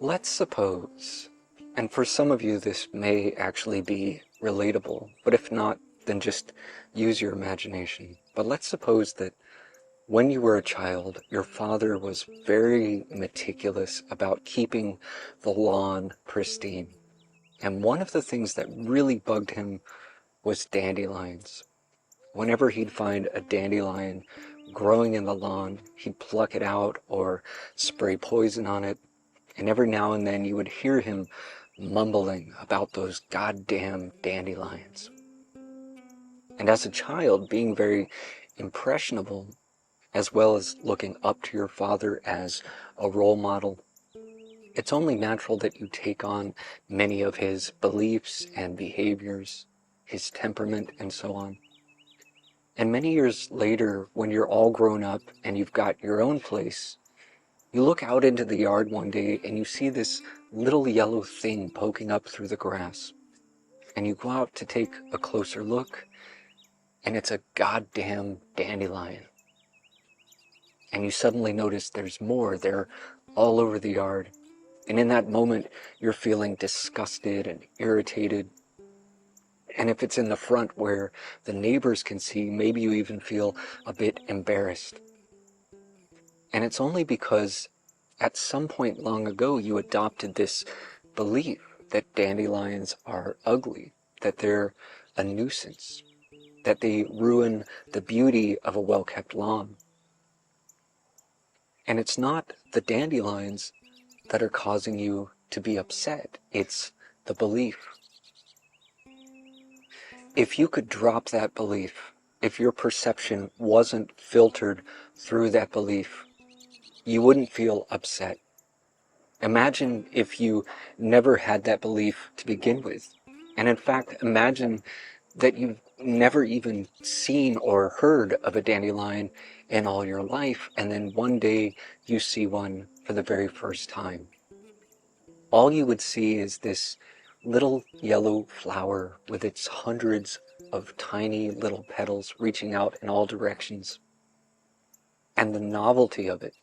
Let's suppose, and for some of you this may actually be relatable, but if not, then just use your imagination. But let's suppose that when you were a child, your father was very meticulous about keeping the lawn pristine. And one of the things that really bugged him was dandelions. Whenever he'd find a dandelion growing in the lawn, he'd pluck it out or spray poison on it. And every now and then you would hear him mumbling about those goddamn dandelions. And as a child, being very impressionable, as well as looking up to your father as a role model, it's only natural that you take on many of his beliefs and behaviors, his temperament, and so on. And many years later, when you're all grown up and you've got your own place, you look out into the yard one day and you see this little yellow thing poking up through the grass. And you go out to take a closer look, and it's a goddamn dandelion. And you suddenly notice there's more. They're all over the yard. And in that moment, you're feeling disgusted and irritated. And if it's in the front where the neighbors can see, maybe you even feel a bit embarrassed. And it's only because at some point long ago you adopted this belief that dandelions are ugly, that they're a nuisance, that they ruin the beauty of a well-kept lawn. And it's not the dandelions that are causing you to be upset, it's the belief. If you could drop that belief, if your perception wasn't filtered through that belief, you wouldn't feel upset. Imagine if you never had that belief to begin with. And in fact, imagine that you've never even seen or heard of a dandelion in all your life, and then one day you see one for the very first time. All you would see is this little yellow flower with its hundreds of tiny little petals reaching out in all directions. And the novelty of it,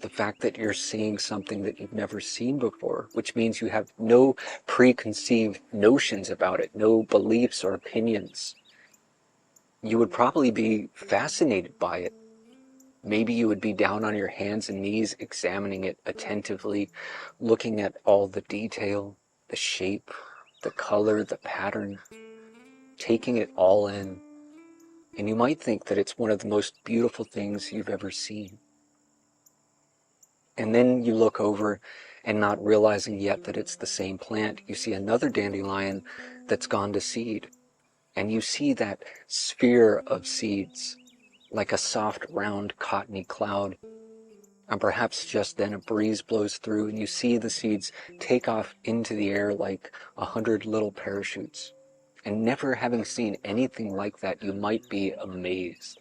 the fact that you're seeing something that you've never seen before, which means you have no preconceived notions about it, no beliefs or opinions. You would probably be fascinated by it. Maybe you would be down on your hands and knees examining it attentively, looking at all the detail, the shape, the color, the pattern, taking it all in. And you might think that it's one of the most beautiful things you've ever seen. And then you look over, and not realizing yet that it's the same plant, you see another dandelion that's gone to seed. And you see that sphere of seeds, like a soft, round, cottony cloud. And perhaps just then a breeze blows through, and you see the seeds take off into the air like 100 little parachutes. And never having seen anything like that, you might be amazed.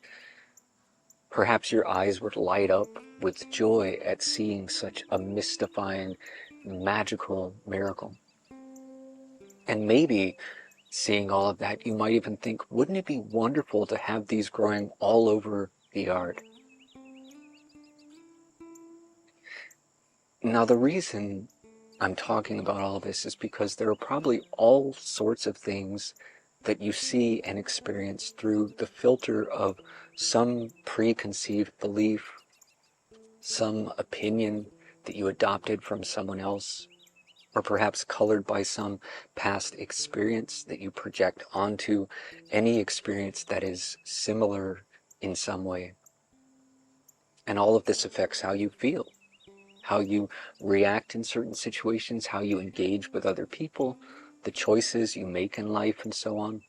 Perhaps your eyes would light up with joy at seeing such a mystifying, magical miracle. And maybe, seeing all of that, you might even think, wouldn't it be wonderful to have these growing all over the yard? Now, the reason I'm talking about all this is because there are probably all sorts of things that you see and experience through the filter of some preconceived belief, some opinion that you adopted from someone else, or perhaps colored by some past experience that you project onto any experience that is similar in some way. And all of this affects how you feel, how you react in certain situations, how you engage with other people, the choices you make in life, and so on.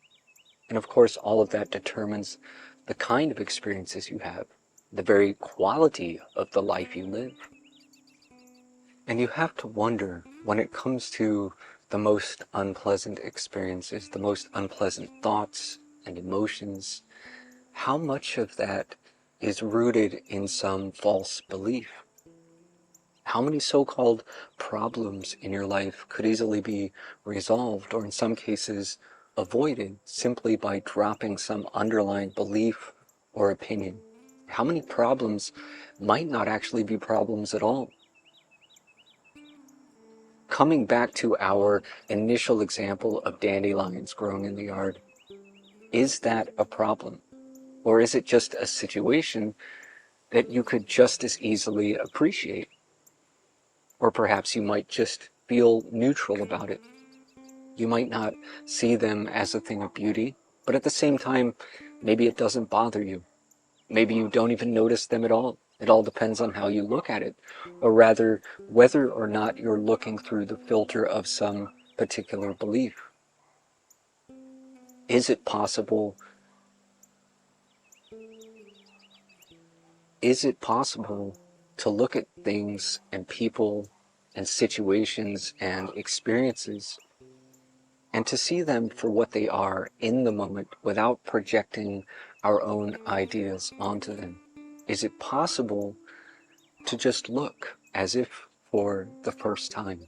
And of course, all of that determines the kind of experiences you have, the very quality of the life you live. And you have to wonder, when it comes to the most unpleasant experiences, the most unpleasant thoughts and emotions, how much of that is rooted in some false belief? How many so-called problems in your life could easily be resolved, or in some cases avoided, simply by dropping some underlying belief or opinion? How many problems might not actually be problems at all? coming back to our initial example of dandelions growing in the yard, is that a problem? Or is it just a situation that you could just as easily appreciate? Or perhaps you might just feel neutral about it. You might not see them as a thing of beauty, but at the same time, maybe it doesn't bother you. Maybe you don't even notice them at all. It all depends on how you look at it, or rather, whether or not you're looking through the filter of some particular belief. Is it possible to look at things and people and situations and experiences and to see them for what they are in the moment without projecting our own ideas onto them? Is it possible to just look as if for the first time?